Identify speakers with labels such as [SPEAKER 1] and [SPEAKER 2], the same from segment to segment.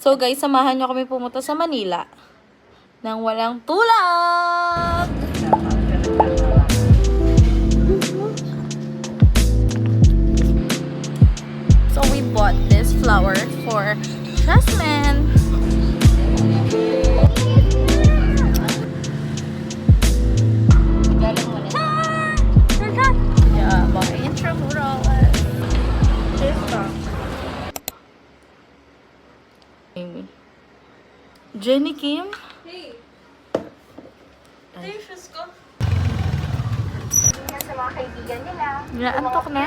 [SPEAKER 1] So guys, samahan nyo kami pumunta sa Manila nang walang tulog! So we bought this flower for Jasmine. Yeah, mga intramurals. Amy. Jenny Kim?
[SPEAKER 2] Hey! Ito yung shoes ko.
[SPEAKER 3] Sa mga kaibigan nila.
[SPEAKER 1] Naantok na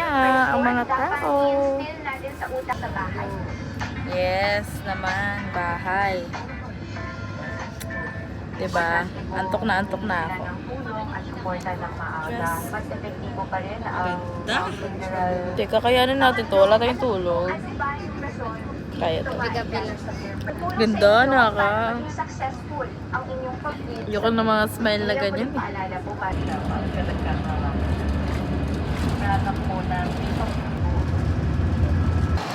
[SPEAKER 1] ang mga tao.
[SPEAKER 3] Spill natin sa utak sa bahay.
[SPEAKER 1] Yes naman, bahay. Diba? Antok na ako.
[SPEAKER 3] Ng tulong at suporta ng maaga. Mas epektibo pa rin ang general.
[SPEAKER 1] Teka, kayanin natin to. Wala tayong tulog.
[SPEAKER 3] Kasi ba yung rason?
[SPEAKER 1] Kaya to.
[SPEAKER 3] Ganda
[SPEAKER 1] Ganda, naka.
[SPEAKER 3] Successful ang inyong pag-ibig.
[SPEAKER 1] Ayoko na mga smile na ganyan.
[SPEAKER 3] Paalala po para sa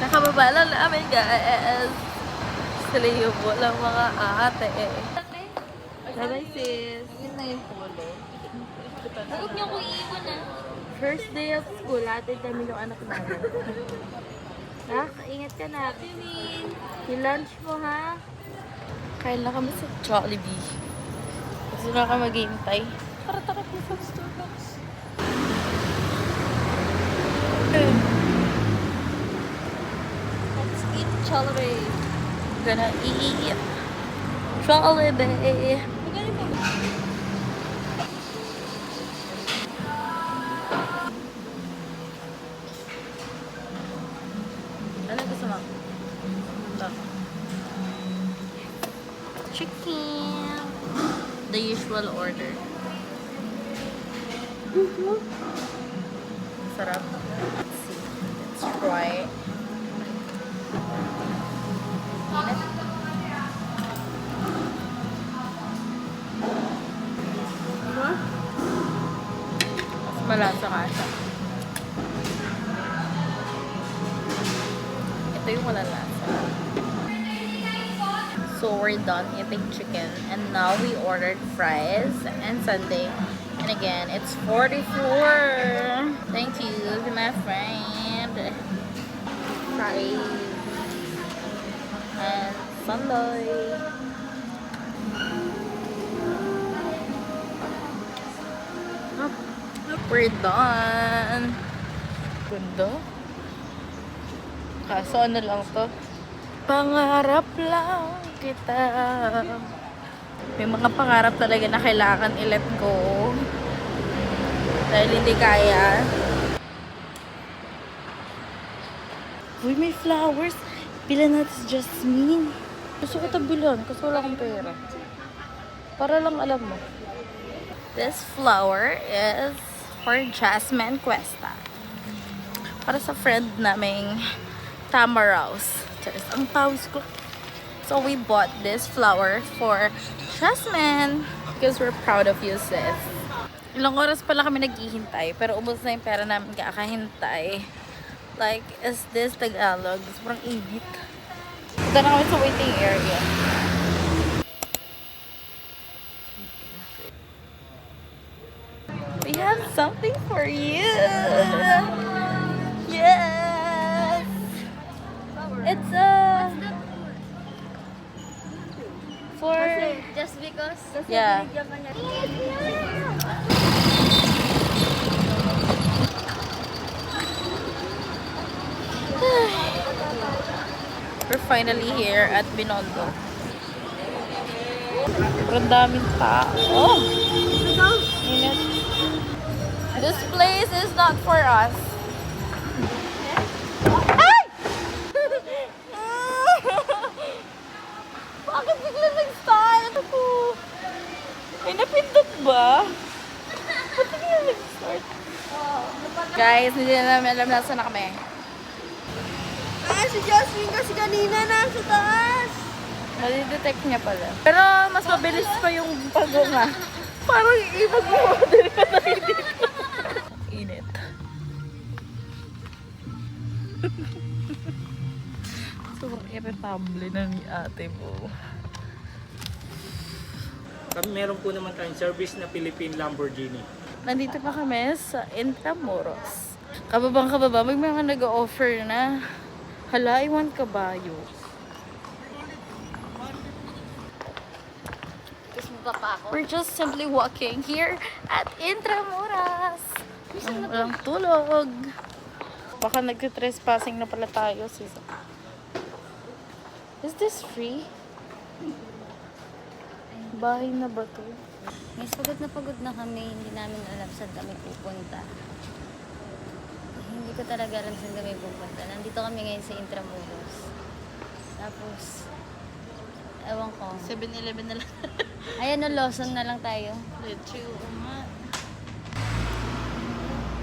[SPEAKER 1] Nakababa lang namin, guys. Saliyo po lang mga ate. Bye-bye, sis.
[SPEAKER 2] Yun na yung polo. Huwag niyo ko iiwan na.
[SPEAKER 1] First day of school, atin kami ng anak namin. Ha? Ingat ka na. Yung lunch mo, ha? Kain na kami sa Jollibee. Kasi na ka maghihintay. Tara po sa Starbucks.
[SPEAKER 2] Let's eat Jollibee.
[SPEAKER 1] Gonna eat Jollibee.
[SPEAKER 2] Magaling pa ba?
[SPEAKER 1] Ano gusto mo? Ito. Chicken. The usual order. Sarap. Let's see. Let's try it. Init. Mas malasa ka siya. Ito yung malalasa. So we're done eating chicken and now we ordered fries and sundae. And again, it's 44. Thank you to my friend. Fries and sundae. We're done. Ganda. Kaso ano lang to? Pangarap lang kita. May mga pangarap talaga na kailangan i-let go. Dahil hindi kaya. Uy, may flowers. Bila natin si Jasmine. Gusto ko tabilan kasi wala akong pera. Para lang alam mo. This flower is for Jasmine Cuesta. Para sa friend naming Tamaraus. Ang pawis ko. So we bought this flower for Jasmine because we're proud of you, sis. Ilang oras pala kami naghihintay pero ubos na yung pera namin kakahintay. Like, is this Tagalog? Sobrang init. Punta na kami sa waiting area. We have something for you. Yes. It's for
[SPEAKER 2] Just because?
[SPEAKER 1] yeah. We're finally here at Binondo. Sobrang daming tao. Init. This place is not for us. Ay! Bakit bigla nag-start? Ay, napindot ba? Ba't bigla nag-start? Guys, hindi na namin alam na saan na kami.
[SPEAKER 2] Si Jasmine kasi kanina nasa taas.
[SPEAKER 1] Mali-detect niya pala. Pero mas mabilis pa yung pagunga. Parang ipag-model ka na hindi. Init. Sobrang irritable na ni ate mo.
[SPEAKER 4] Meron po naman tayong service na Philippine Lamborghini.
[SPEAKER 1] Nandito pa kami sa Intramuros. Kababang-kababa, may mga nag-offer na hala, I want kabayo.
[SPEAKER 2] Kiss mo pa ako.
[SPEAKER 1] We're just simply walking here at Intramuros. Walang tulog. Baka nag-trespassing na pala tayo, sis. Is this free? Bahay na ba to?
[SPEAKER 2] Guys, pagod na kami. Hindi namin alam saan kami pupunta. Hindi ko talaga alam saan kami pupunta. Nandito kami ngayon sa Intramuros. Tapos, ewan ko.
[SPEAKER 1] 7-Eleven na lang.
[SPEAKER 2] Ayan o, Lawson na lang tayo.
[SPEAKER 1] Let's chill nga.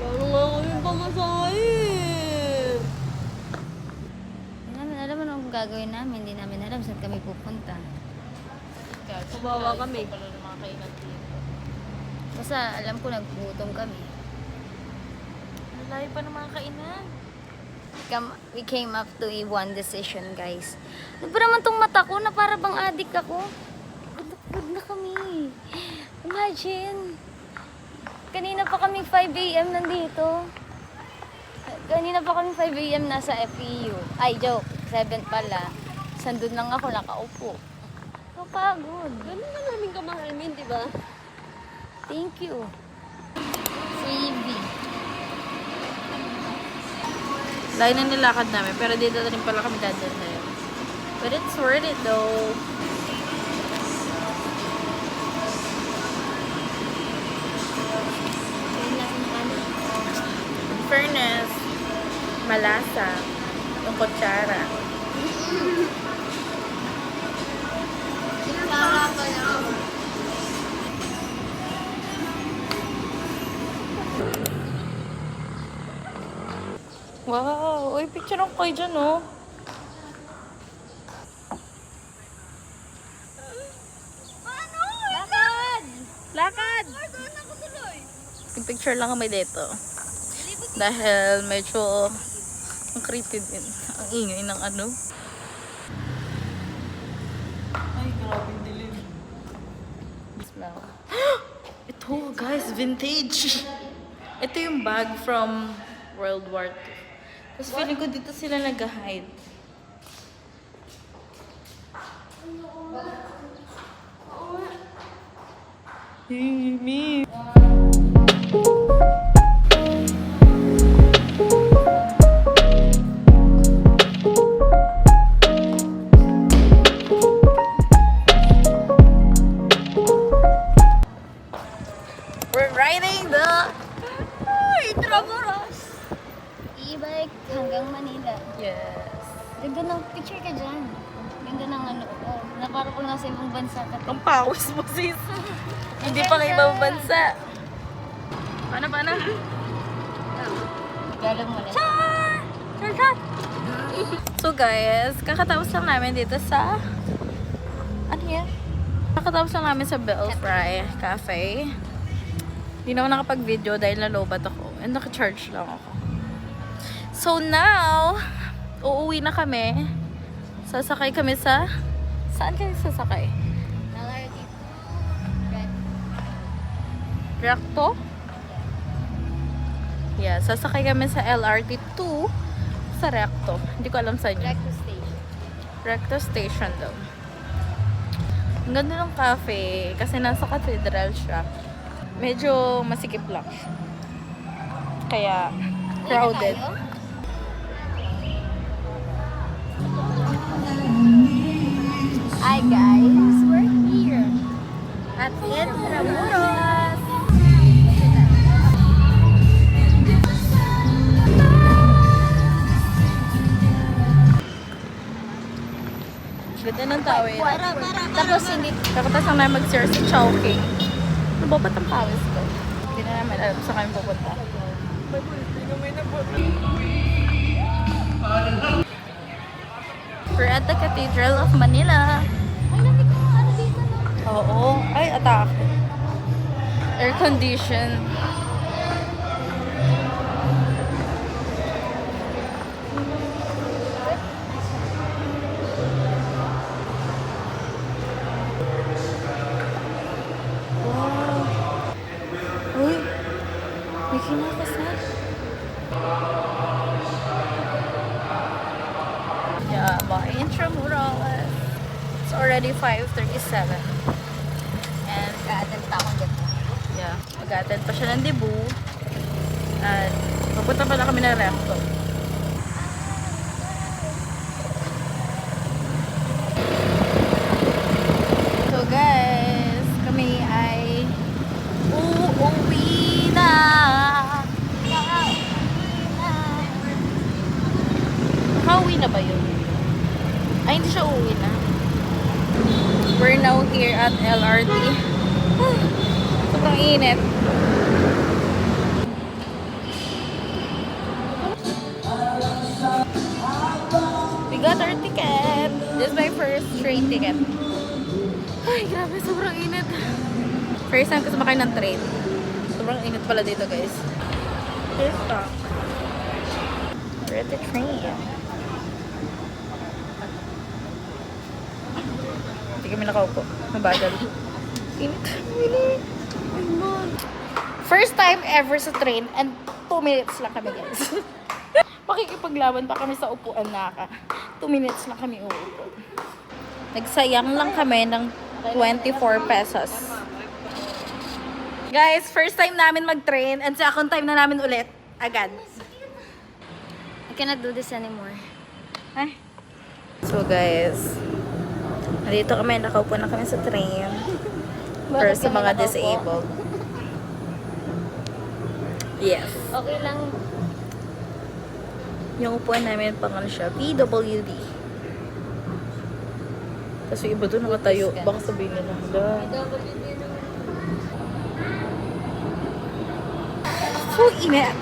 [SPEAKER 1] Wala ko yung pamasahin.
[SPEAKER 2] Hindi namin alam ano ang gagawin namin. Hindi namin alam saan kami pupunta.
[SPEAKER 1] Kubawa kami. Pala ng mga kainan dito.
[SPEAKER 2] Basta alam ko naggutom kami.
[SPEAKER 1] Malayo pa ng mga kainan.
[SPEAKER 2] We came up to a one decision, guys. Ano ba naman tong mata ko na para bang adik ako? Pagod na kami. Imagine. Kanina pa kami 5 a.m. nandito. Kanina pa kami 5 a.m. nasa FEU. Ay, joke. 7 pala. Sandun lang ako, nakaupo. Kapagod.
[SPEAKER 5] Ganun na namin kamahal, Min, di ba?
[SPEAKER 2] Thank you. Freebie.
[SPEAKER 1] Layo na nilakad namin, pero dito na rin pala kami dadalhin. But it's worth it though. In fairness, malasa yung kutsara. Wow! Uy, picture ako kayo dyan, oh.
[SPEAKER 2] Lakad!
[SPEAKER 1] Lakad! Yung picture lang kami dito. Dahil medyo ang creepy din. Ang ingay ng ano. Ay, grabe dilim. Smell. Ito, guys, vintage. Ito yung bag from World War II. Tapos feeling ko dito sila nag-hide. Hey, me. We're riding the Intramuros.
[SPEAKER 2] E-bike hanggang Manila.
[SPEAKER 1] Yes.
[SPEAKER 2] Ganda ng picture ka dyan. Ganda ng ano. Oh, na parang kung nasa ibang bansa ka.
[SPEAKER 1] Ang pawis mo, sis. Hindi pa ng ibang bansa. Paano?
[SPEAKER 2] Galang mo na.
[SPEAKER 1] So guys, kakatapos lang namin dito sa ano yan? Kakatapos lang namin sa Belfry Cafe. Hindi naman nakapag-video dahil nalobat ako. And naka-charge lang ako. So now, uuwi na kami. Sasakay kami sa... Saan kayo sasakay? Recto? Yeah, sasakay kami sa LRT 2 sa Recto. Hindi ko alam saan yun.
[SPEAKER 2] Recto Station.
[SPEAKER 1] Recto Station daw. Ang ganda ng cafe kasi nasa cathedral siya. Medyo masikip lang siya. Kaya crowded.
[SPEAKER 2] Hi guys, we're here.
[SPEAKER 1] At Intramuros. Ganda ng tawid.
[SPEAKER 2] Tapos hindi
[SPEAKER 1] Tapos lang namin mag-share sa Chowking. Ano ba ba't ang pawis ko? Hindi na namin alam saan kami pupunta. We're at the Cathedral of Manila.
[SPEAKER 2] Ay, namin ko ano dito no?
[SPEAKER 1] Oo. Ay, attack. Air condition. already 5:37. And
[SPEAKER 2] Ka-attend pa akong dito.
[SPEAKER 1] yeah, mag-attend pa siya ng debut. At papunta pala kami ng Repco. So guys, kami ay uuwi na. Nakauwi na ba yun? Ay, hindi siya uuwi na. We're now here at LRT. Sobrang init. We got our ticket. This is my first train ticket. Ay, grabe, sobrang init. First time ko sumakay ng train. Sobrang init pala dito, guys. Here's the we're at the train. Hindi kami nakaupo. Mabagal. Init. First time ever sa train and 2 minutes lang kami, guys. Makikipaglaban pa kami sa upuan naka. 2 minutes lang kami uupo. Nagsayang lang kami ng 24 pesos. Guys, first time namin mag-train and second time na namin ulit. Agad.
[SPEAKER 2] I cannot do this anymore.
[SPEAKER 1] Ay. So guys, nandito kami, nakaupo na kami sa train. For sa
[SPEAKER 2] kami
[SPEAKER 1] mga
[SPEAKER 2] nakaupo?
[SPEAKER 1] disabled. Yes.
[SPEAKER 2] Okay lang.
[SPEAKER 1] Yung upuan namin, pangalan siya, PWD. Kasi iba doon nakatayo. Baka sabihin nila, so init.